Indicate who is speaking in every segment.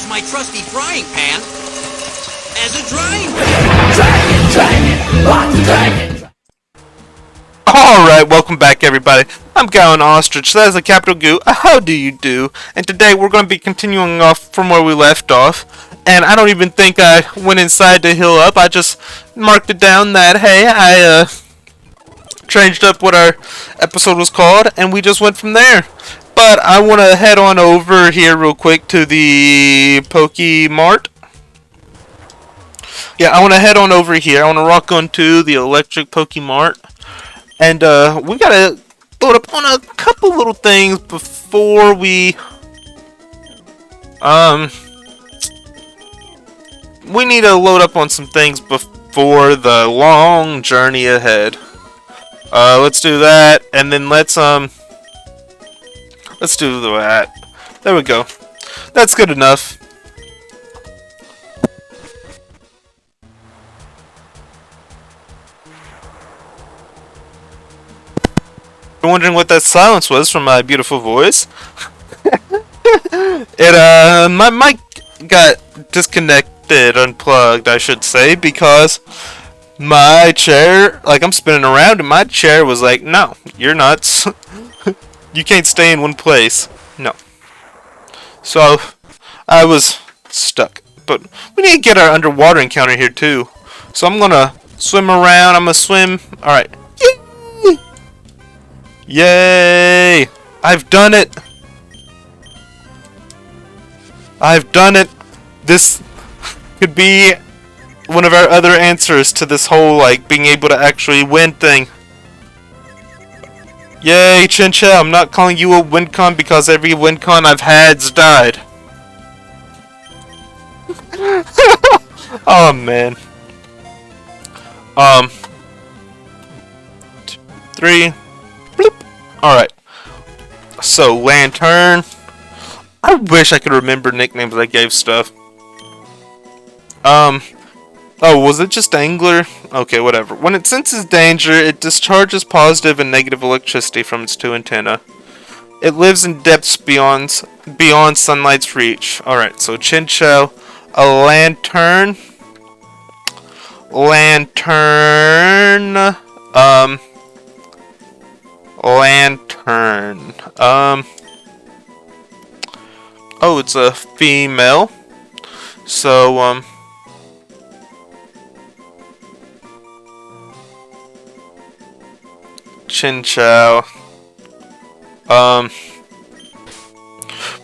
Speaker 1: use my trusty frying pan as a drying pan.
Speaker 2: Alright, welcome back everybody. I'm Gowan Ostrich, that is a capital Goo. How do you do? And today we're going to be continuing off from where we left off. And I don't even think I went inside to heal up. I just marked it down that, hey, I changed up what our episode was called, and we just went from there. But I want to head on over here real quick to the Pokemart. Yeah, I want to head on over here. I want to rock onto the electric Pokemart. And we gotta load up on a couple little things before we need to load up on some things before the long journey ahead. Let's do that, and then let's do that. There we go. That's good enough. You're wondering what that silence was from my beautiful voice? My mic got disconnected, unplugged, I should say, because my chair, like, I'm spinning around, and my chair was like, no, you're nuts. You can't stay in one place. No. So, I was stuck. But we need to get our underwater encounter here, too. So I'm gonna swim around, I'm gonna swim. Alright. Yay! I've done it! I've done it! This could be one of our other answers to this whole, like, being able to actually win thing. Yay, Chincha! I'm not calling you a WinCon because every WinCon I've had's died. Oh, man. 2, 3... Bloop. Alright. So, Lantern. I wish I could remember nicknames I gave stuff. Oh, was it just Angler? Okay, whatever. When it senses danger, it discharges positive and negative electricity from its 2 antennae. It lives in depths beyond sunlight's reach. Alright, so Chinchou, a Lantern. Lantern. Oh, it's a female. So, Chinchou.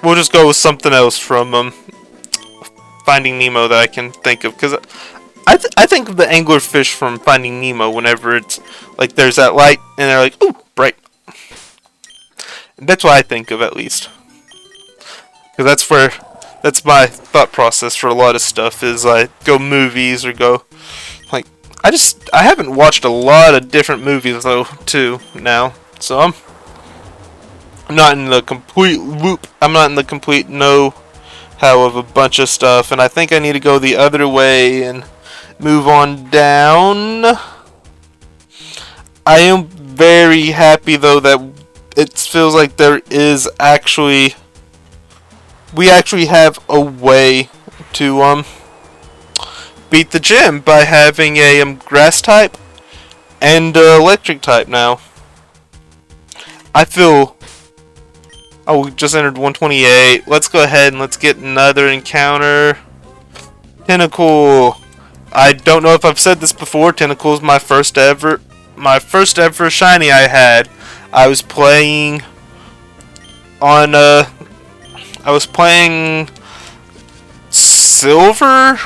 Speaker 2: We'll just go with something else from, Finding Nemo that I can think of, because I think of the anglerfish from Finding Nemo whenever it's, like, there's that light, and they're like, ooh, bright. That's what I think of, at least. Because that's my thought process for a lot of stuff, is I go movies or go, like, I haven't watched a lot of different movies, though, too, now. So I'm not in the complete loop, I'm not in the complete know-how of a bunch of stuff, and I think I need to go the other way and move on down. I am very happy, though, that it feels like we actually have a way to beat the gym by having a grass type and electric type now. I feel. Oh, we just entered 128. Let's go ahead and let's get another encounter. Tentacle. I don't know if I've said this before. Tentacle is my first ever shiny I had. I was playing on Silver?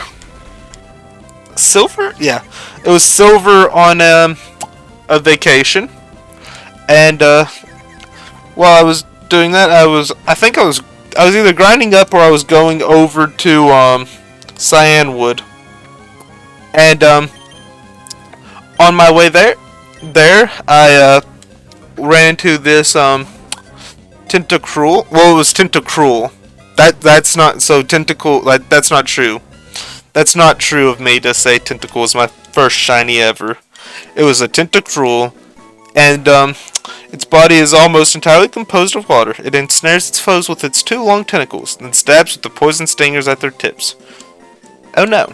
Speaker 2: Yeah. It was Silver on a vacation. And while I was doing that, I was either grinding up or I was going over to Cyanwood. And on my way there I ran into this Tentacruel. Well, it was Tentacruel. That's not so Tentacle. Like, that's not true. That's not true of me to say Tentacle was my first shiny ever. It was a Tentacruel, and its body is almost entirely composed of water. It ensnares its foes with its 2 long tentacles, then stabs with the poison stingers at their tips. Oh no.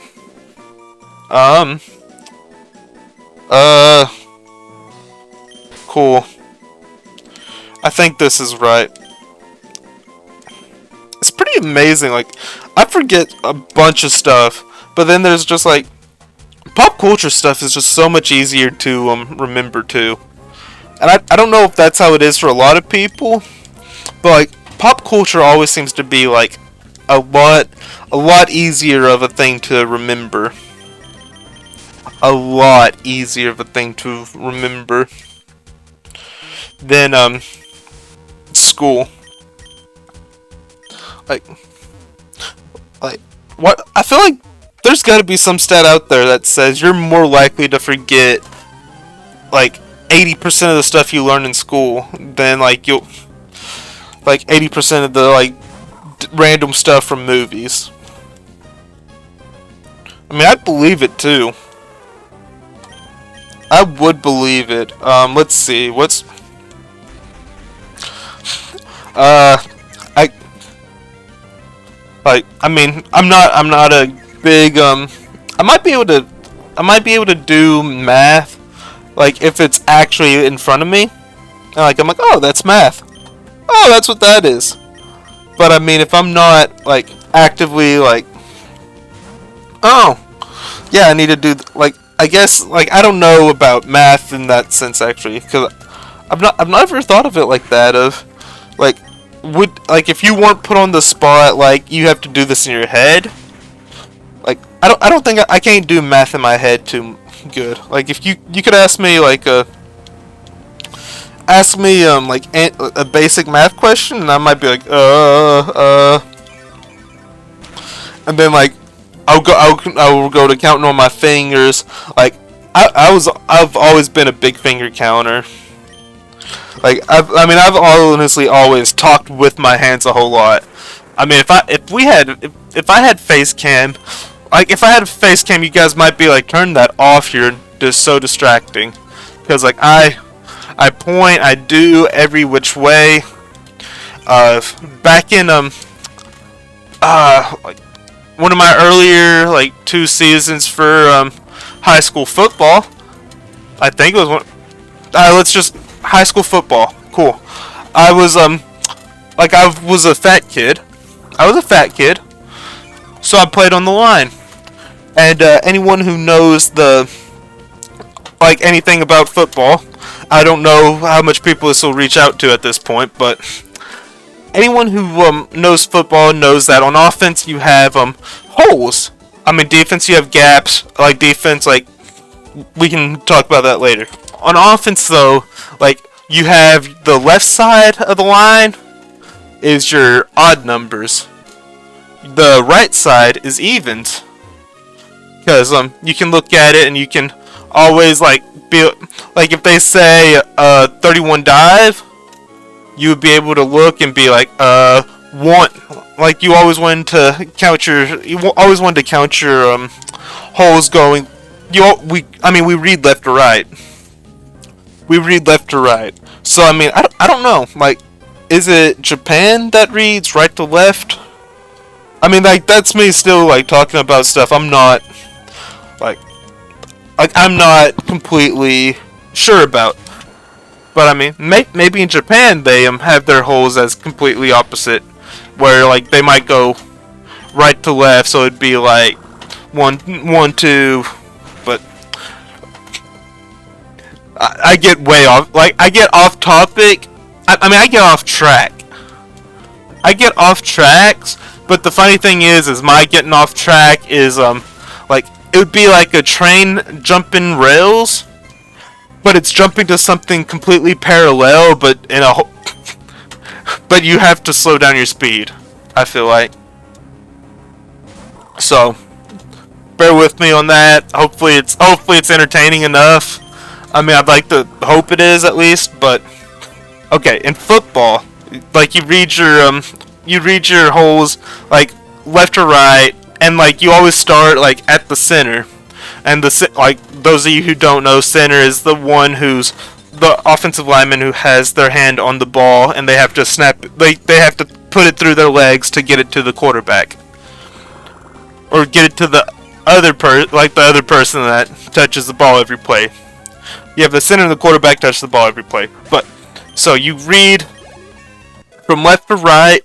Speaker 2: Cool. I think this is right. It's pretty amazing, like, I forget a bunch of stuff, but then there's just, like, pop culture stuff is just so much easier to, remember, too. And I don't know if that's how it is for a lot of people, but, like, pop culture always seems to be, like, a lot easier of a thing to remember. A lot easier of a thing to remember than, school. Like, what? I feel like there's gotta be some stat out there that says you're more likely to forget, like, 80% of the stuff you learn in school than, like, 80% of the, like, random stuff from movies. I mean, I'd believe it, too. I would believe it. Let's see, I mean, I'm not a big, I might be able to do math, like, if it's actually in front of me, and, like, I'm like, oh, that's math. Oh, that's what that is. But, I mean, if I'm not, like, actively, like, oh, yeah, I need to do, like, I guess, like, I don't know about math in that sense, actually, because I've never thought of it like that, of, like, if you weren't put on the spot, like, you have to do this in your head, like, I don't think I can't do math in my head too good. Like, if you could ask me, like, like, a basic math question, and I might be like, and then, like, I will go to counting on my fingers. Like, I've always been a big finger counter. Like, I've honestly always talked with my hands a whole lot. I mean, if I had face cam, like, if I had a face cam, you guys might be like, turn that off, you're just so distracting. Because, like, I point, I do every which way. Back in, like, one of my earlier, like, 2 seasons for, high school football, I think it was one, let's just, high school football, cool. I was a fat kid. So I played on the line. And, anyone who knows like, anything about football, I don't know how much people this will reach out to at this point, but anyone who knows football knows that on offense you have holes. I mean, defense you have gaps. Like, defense, like, we can talk about that later. On offense, though, like, you have the left side of the line is your odd numbers. The right side is evens. Because you can look at it and you can always, like, be like, if they say 31 dive, you would be able to look and be like, one, like, you always wanted to count your holes going. We read left to right. So, I mean, I don't know. Like, is it Japan that reads right to left? I mean, like, that's me still, like, talking about stuff I'm not, like I'm not completely sure about. But, I mean, maybe in Japan they have their holes as completely opposite, where, like, they might go right to left, so it'd be like 1, 2, but I get way off. Like, I get off topic. I mean, I get off track. I get off tracks, but the funny thing is my getting off track is like, it would be like a train jumping rails, but it's jumping to something completely parallel, but in a but you have to slow down your speed, I feel like. So, bear with me on that. Hopefully it's entertaining enough. I mean, I'd like to hope it is, at least, but okay, in football, like, you read your holes, like, left or right, and, like, you always start, like, at the center. And like, those of you who don't know, center is the one who's the offensive lineman who has their hand on the ball and they have to they have to put it through their legs to get it to the quarterback, or get it to the other the other person that touches the ball every play. You have the center and the quarterback touch the ball every play. But so you read from left to right,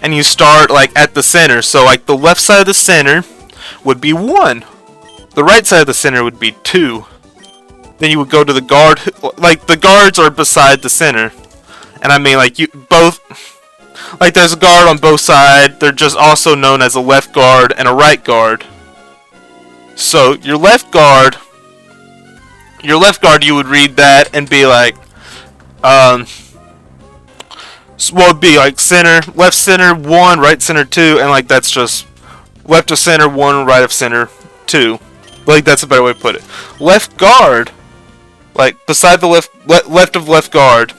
Speaker 2: and you start like at the center. So like the left side of the center would be 1. The right side of the center would be 2. Then you would go to the guard. Like the guards are beside the center, and I mean like you both. Like there's a guard on both sides. They're just also known as a left guard and a right guard. So your left guard, you would read that and be like, well, it'd be like left center 1, right center 2, and like that's just left of center 1, right of center 2. Like that's a better way to put it. Left guard, like beside the left of left guard.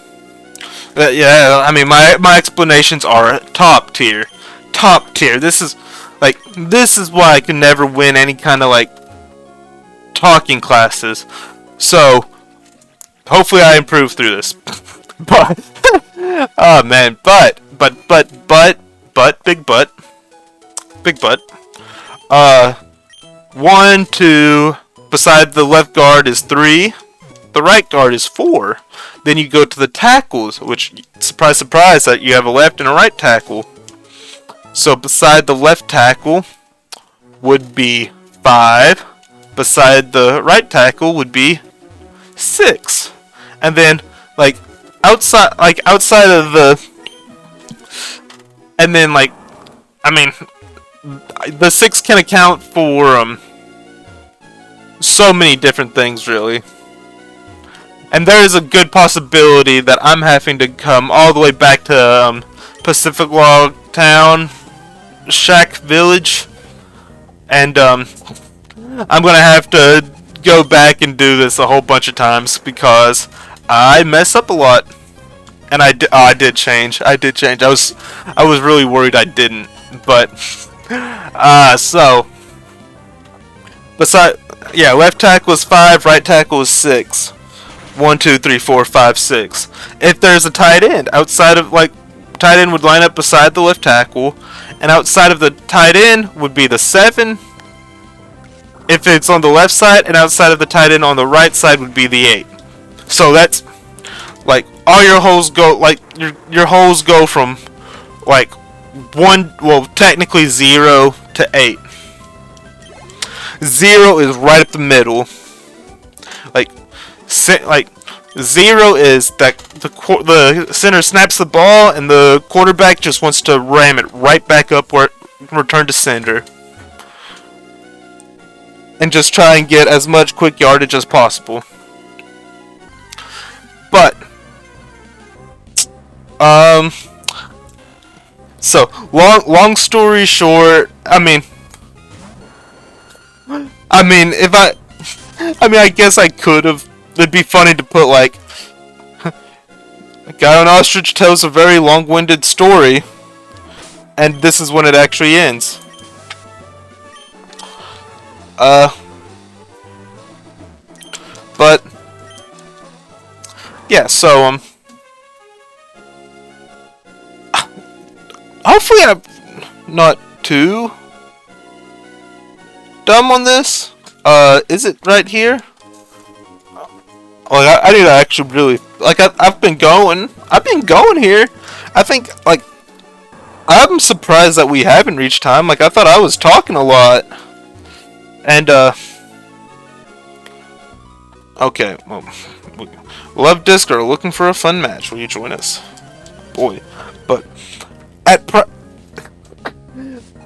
Speaker 2: Yeah, I mean my explanations are top tier. This is why I can never win any kind of like talking classes. So hopefully I improve through this. But oh man, but big butt. 1, 2 beside the left guard is 3. The right guard is 4. Then you go to the tackles, which, surprise, surprise, that you have a left and a right tackle. So beside the left tackle would be 5. Beside the right tackle would be 6. And then, like outside of the, and then like, I mean, the 6 can account for so many different things, really. And there is a good possibility that I'm having to come all the way back to Pacific Log Town, Shack Village, and I'm gonna have to go back and do this a whole bunch of times because I mess up a lot. And I did change. I was really worried I didn't, but so left tackle is 5, right tackle is 6. 1, 2, 3, 4, 5, 6. If there's a tight end outside of tight end would line up beside the left tackle, and outside of the tight end would be the 7. If it's on the left side, and outside of the tight end on the right side would be the 8. So that's like all your holes go your holes go from like 1, well technically 0 to 8. 0 is right up the middle. Like 0 is that the center snaps the ball and the quarterback just wants to ram it right back up where it returned to center, and just try and get as much quick yardage as possible. But so long story short, I mean I guess I could have. It'd be funny to put like a guy on ostrich tells a very long-winded story, and this is when it actually ends. But yeah, so hopefully I'm not too dumb on this. Is it right here? Like I need to actually really I've been going here. I think I'm surprised that we haven't reached time. I thought I was talking a lot. And okay, well, Love Disc are looking for a fun match. Will you join us? Boy, but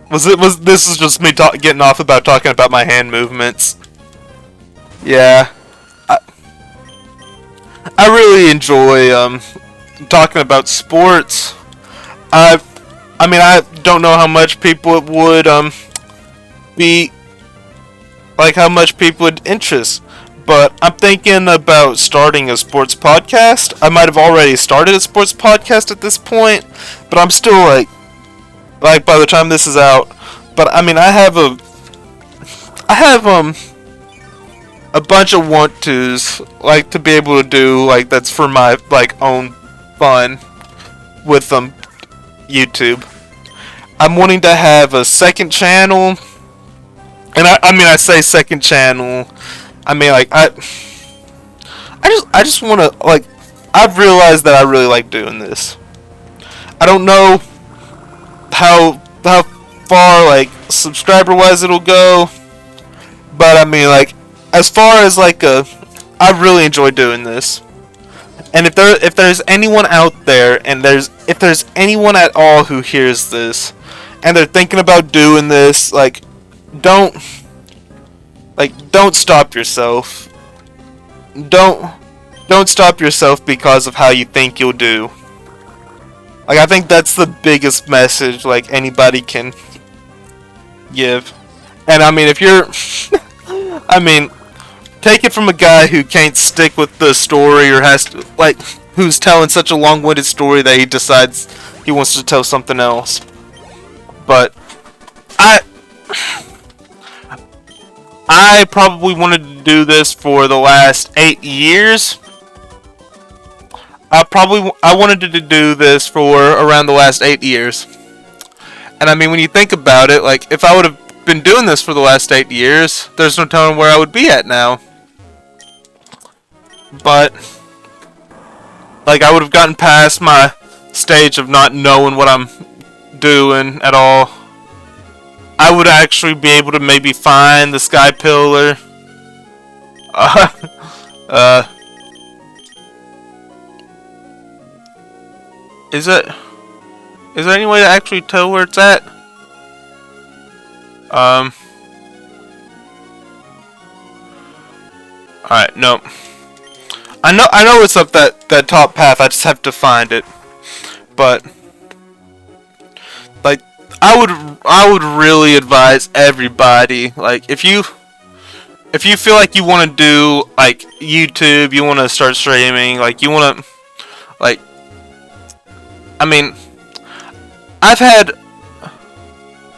Speaker 2: this is just me getting off about talking about my hand movements. Yeah. I really enjoy talking about sports. I don't know how much people would be how much people would interest, but I'm thinking about starting a sports podcast. I might have already started a sports podcast at this point, but I'm still like by the time this is out. But I have a bunch of want tos, like to be able to do like that's for my like own fun with YouTube. I'm wanting to have a second channel, and I mean I say second channel, I mean like I just want to like I've realized that I really like doing this. I don't know how far like subscriber wise it'll go, but I mean like as far as like I really enjoy doing this. And if there's anyone out there, and if there's anyone at all who hears this and they're thinking about doing this, like don't stop yourself. Don't stop yourself because of how you think you'll do. Like I think that's the biggest message like anybody can give. And I mean if you're I mean take it from a guy who can't stick with the story, or has to, like, who's telling such a long-winded story that he decides he wants to tell something else. But I probably wanted to do this for the last 8 years. I wanted to do this for around the last 8 years. And I mean, when you think about it, like, if I would have been doing this for the last 8 years, there's no telling where I would be at now. But like I would have gotten past my stage of not knowing what I'm doing at all. I would actually be able to maybe find the sky pillar. Is there any way to actually tell where it's at? Alright, no. I know it's up that top path. I just have to find it. But like I would really advise everybody, like if you feel like you want to do like YouTube, you want to start streaming, like you want to like I mean I've had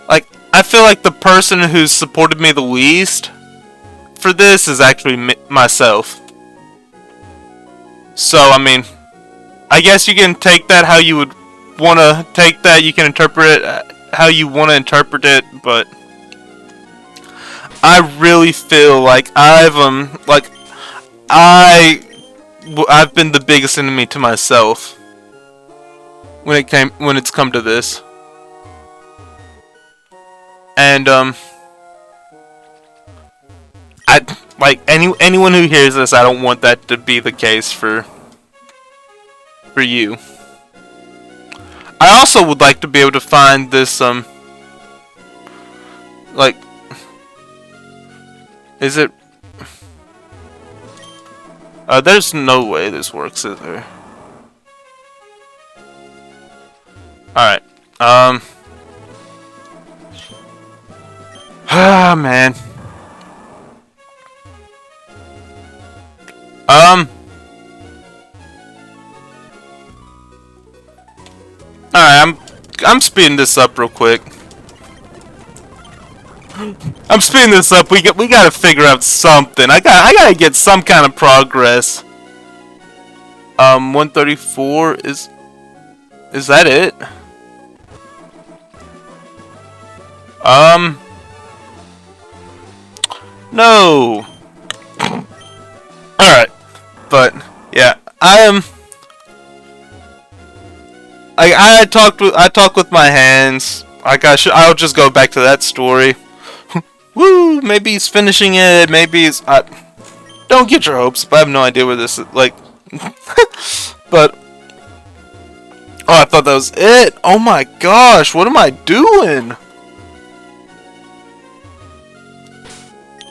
Speaker 2: like I feel like the person who's supported me the least for this is actually myself. So, I mean, I guess you can take that how you would want to take that. You can interpret it how you want to interpret it, but I really feel like I've been the biggest enemy to myself when it's come to this. And I like anyone who hears this, I don't want that to be the case for you. I also would like to be able to find this like is it there's no way this works, is there? Alright. Ah man. Alright, I'm speeding this up real quick. I'm speeding this up. We gotta figure out something. I gotta get some kind of progress. 134 is that it? No. Alright. But yeah, I talk with my hands. Like I'll just go back to that story. Woo! Maybe he's finishing it. Maybe he's. Don't get your hopes up. I have no idea where this is. Like, but oh, I thought that was it. Oh my gosh! What am I doing?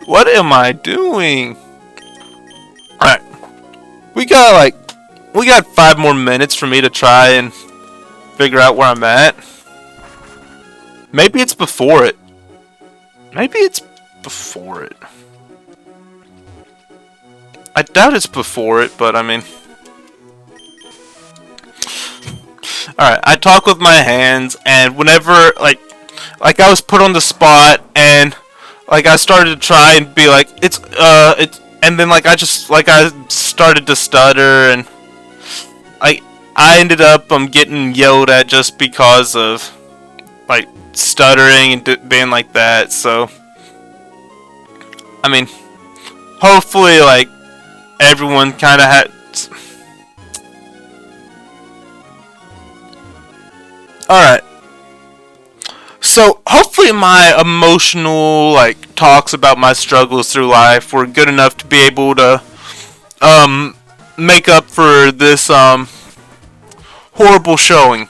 Speaker 2: What am I doing? All right, we got 5 more minutes for me to try and figure out where I'm at. Maybe it's before it. Maybe it's before it. I doubt it's before it, but I mean... Alright, I talk with my hands, and whenever, like I was put on the spot, and, like, I started to try and be like, and then like I started to stutter, and I ended up getting yelled at just because of like stuttering and being like that. So I mean, hopefully like everyone kind of had. All right. So hopefully my emotional like talks about my struggles through life were good enough to be able to make up for this horrible showing.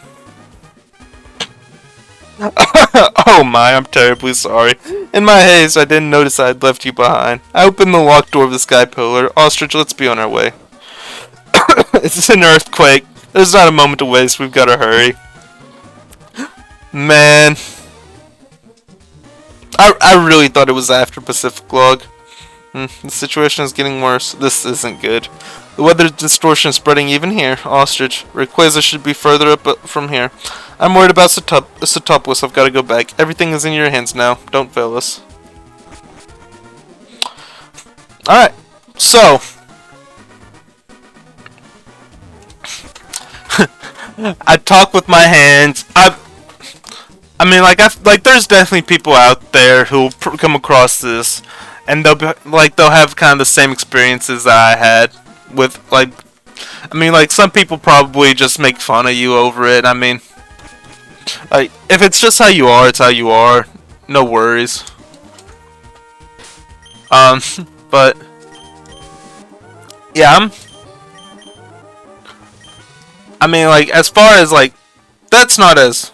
Speaker 2: Oh my, I'm terribly sorry. In my haste, I didn't notice I had left you behind. I opened the locked door of the sky pillar. Ostrich, let's be on our way. It's an earthquake. There's not a moment to waste. We've got to hurry. Man. I really thought it was after Pacific Log. The situation is getting worse. This isn't good. The weather distortion is spreading even here. Ostrich, Rayquaza should be further up from here. I'm worried about Setopus. I've got to go back. Everything is in your hands now. Don't fail us. Alright. So. I talk with my hands. I mean, like there's definitely people out there who'll come across this, and they'll have kind of the same experiences that I had with, like, I mean, like, some people probably just make fun of you over it. I mean, like, if it's just how you are, it's how you are. No worries. But yeah, I mean, like, as far as like, that's not as.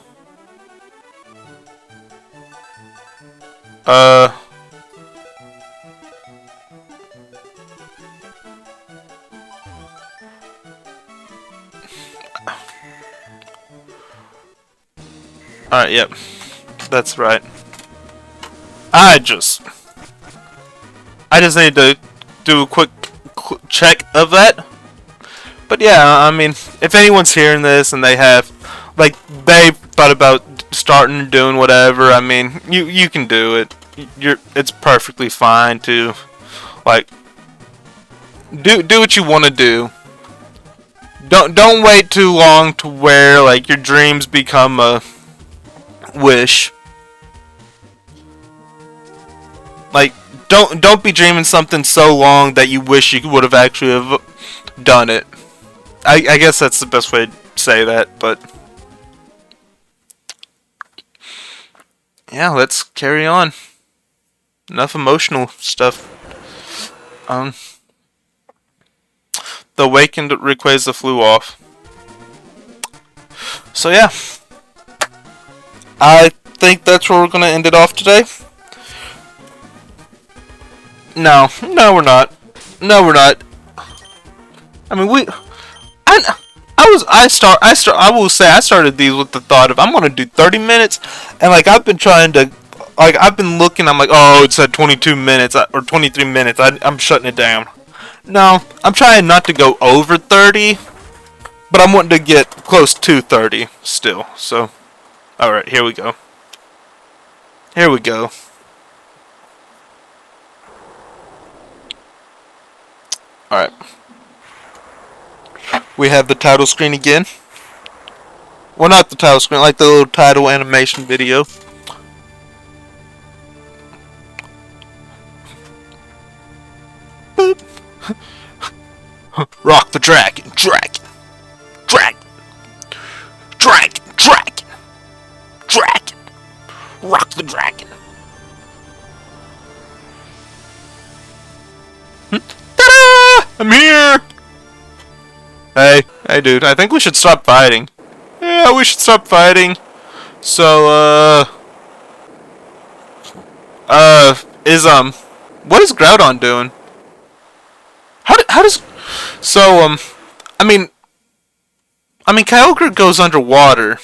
Speaker 2: Alright, yep. That's right. I just need to do a quick check of that. But yeah, I mean, if anyone's hearing this and they have, like, they've thought about starting doing whatever, I mean, you can do it. It's perfectly fine to, like, do what you want to do. Don't wait too long to where, like, your dreams become a wish. Like, don't be dreaming something so long that you wish you would have actually have done it. I guess that's the best way to say that, but yeah, let's carry on. Enough emotional stuff. The awakened Rayquaza flew off. So yeah, I think that's where we're gonna end it off today. No, we're not. No, we're not. I mean, I will say I started these with the thought of I'm gonna do 30 minutes, and like I've been trying to, like I've been looking, I'm like, oh, it's at 22 minutes or 23 minutes. I'm shutting it down. No, I'm trying not to go over 30, but I'm wanting to get close to 30 still. So, all right, here we go. Here we go. All right. We have the title screen again. Well, not the title screen, like the little title animation video. Boop. Rock the dragon, dragon, dragon, dragon, dragon, dragon. Rock the dragon. Ta-da! I'm here! Hey dude, I think we should stop fighting. Yeah, we should stop fighting. So, what is Groudon doing? How does, so, Kyogre goes underwater.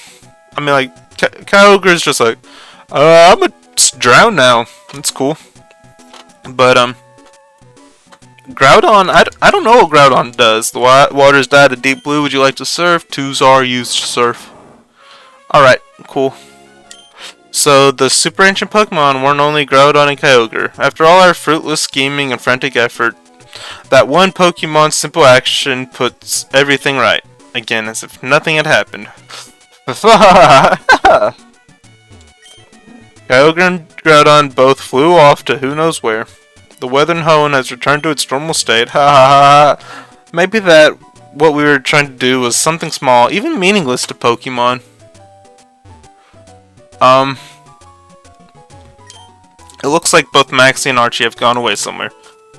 Speaker 2: I mean, like, Kyogre's just like, I'm gonna drown now. That's cool. But, Groudon, I don't know what Groudon does. The water's dyed a deep blue. Would you like to surf? 2s are used to surf. Alright, cool. So, the super ancient Pokemon weren't only Groudon and Kyogre. After all our fruitless scheming and frantic effort, That one Pokemon's simple action puts everything right. Again, as if nothing had happened. Kyogre and Groudon both flew off to who knows where. The weather in Hoenn has returned to its normal state. Ha ha ha. Maybe that what we were trying to do was something small, even meaningless to Pokemon. It looks like both Maxie and Archie have gone away somewhere.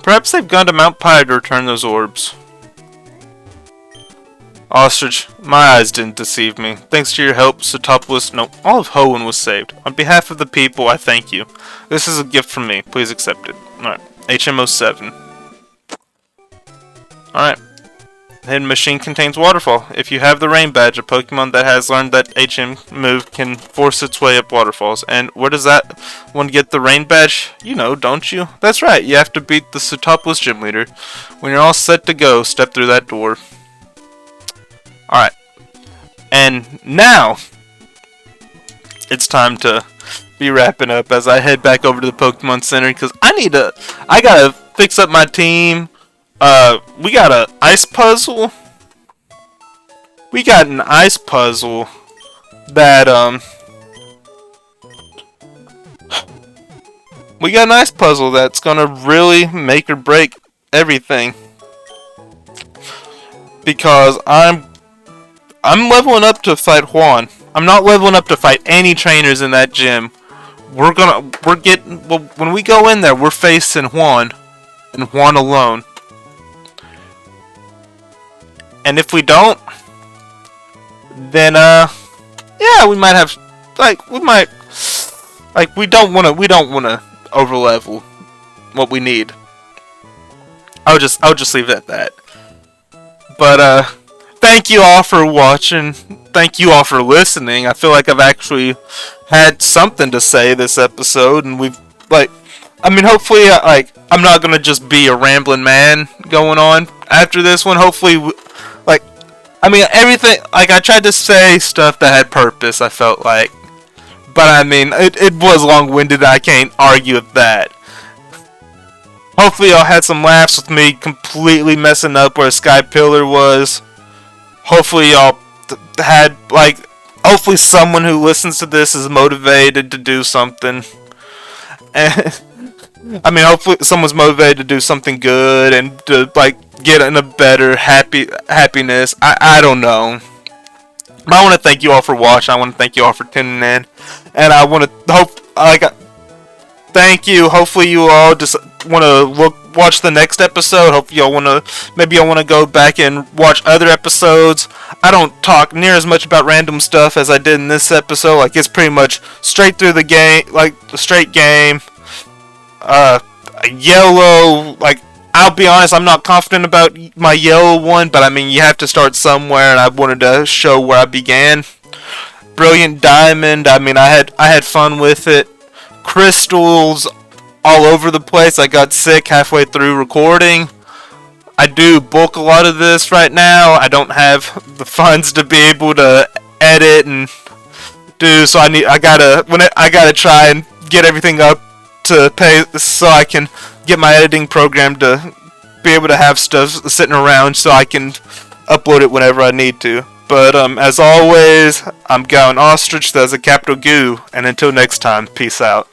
Speaker 2: Perhaps they've gone to Mount Pi to return those orbs. Ostrich, my eyes didn't deceive me. Thanks to your help, Sotopoulos, no, all of Hoenn was saved. On behalf of the people, I thank you. This is a gift from me. Please accept it. Alright, HM07. Alright. Hidden machine contains waterfall. If you have the rain badge, a Pokemon that has learned that HM move can force its way up waterfalls. And where does that one get the rain badge? You know, don't you? That's right, you have to beat the Sotopoulos gym leader. When you're all set to go, step through that door. Alright. And now, it's time to be wrapping up as I head back over to the Pokemon Center because I gotta fix up my team. We got an ice puzzle. We got an ice puzzle that, we got an ice puzzle that's gonna really make or break everything. Because I'm leveling up to fight Hoenn. I'm not leveling up to fight any trainers in that gym. When we go in there, we're facing Hoenn, and Hoenn alone. And if we don't, then yeah, we might have, we don't wanna overlevel what we need. I'll just leave it at that. But thank you all for watching. Thank you all for listening. I feel like I've actually had something to say this episode, and hopefully, I'm not gonna just be a rambling man going on after this one. Hopefully, everything, I tried to say stuff that had purpose, I felt like. But, it was long-winded, I can't argue with that. Hopefully y'all had some laughs with me completely messing up where Sky Pillar was. Hopefully y'all had, hopefully someone who listens to this is motivated to do something. And, hopefully someone's motivated to do something good and to, get in a better happiness. I don't know. But I want to thank you all for watching. I want to thank you all for tuning in. And I want to thank you. Hopefully you all just want to watch the next episode. Hopefully y'all want to, maybe y'all want to go back and watch other episodes. I don't talk near as much about random stuff as I did in this episode. It's pretty much straight through the game, the straight game. Yellow, I'll be honest, I'm not confident about my yellow one, but you have to start somewhere, and I wanted to show where I began. Brilliant Diamond, I had fun with it. Crystals all over the place. I got sick halfway through recording. I do bulk a lot of this right now. I don't have the funds to be able to edit and do, so I gotta try and get everything up to pay so I can get my editing program to be able to have stuff sitting around so I can upload it whenever I need to. But as always, I'm Gowan Ostrich, that's a capital Goo, and until next time, peace out.